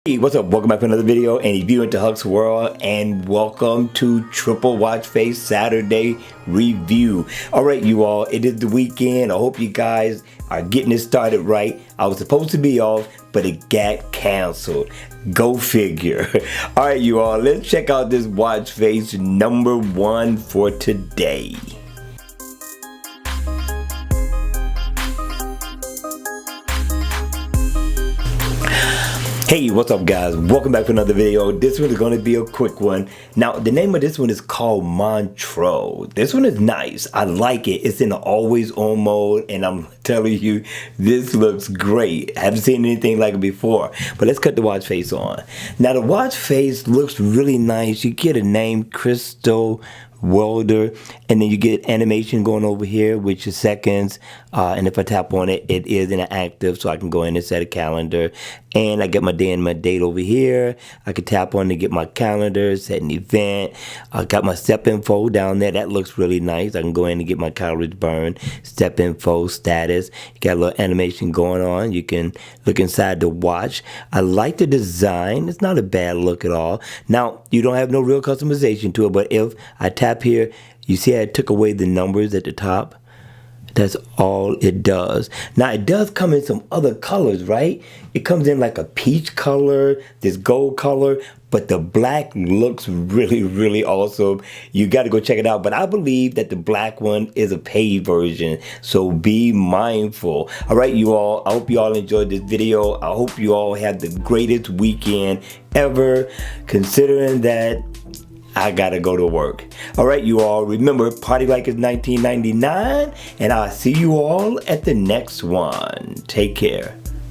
Hey, what's up? Welcome back to another video, and if you into Huck's World, and welcome to Triple Watch Face Saturday Review. Alright you all, it is the weekend. I hope you guys are getting it started right. I was supposed to be off, but it got canceled. Go figure. Alright you all, let's check out this watch face number 1 for today. Hey, what's up guys? Welcome back to another video. This one is going to be a quick one. Now, the name of this one is called Montreux. This one is nice. I like it. It's in the always on mode, and I'm telling you, this looks great. I haven't seen anything like it before. But let's cut the watch face on. Now, the watch face looks really nice. You get a name, Crystal Welder, and then you get animation going over here, which is seconds, and if I tap on it, it is in an active, so I can go in and set a calendar, and I get my day and my date over here. I can tap on to get my calendar, set an event. I got my step info down there. That looks really nice. I can go in and get my calories burned, step info, status. You got a little animation going on. You can look inside the watch. I like the design. It's not a bad look at all. Now, you don't have no real customization to it, but if I tap here, you see I took away the numbers at the top. That's all it does. Now, it does come in some other colors, right? It comes in like a peach color, this gold color, but the black looks really, really awesome. You got to go check it out. But I believe that the black one is a paid version, so be mindful. All right, you all, I hope you all enjoyed this video. I hope you all had the greatest weekend ever, considering that I gotta go to work. All right, you all, remember, party like it's 1999, and I'll see you all at the next one. Take care.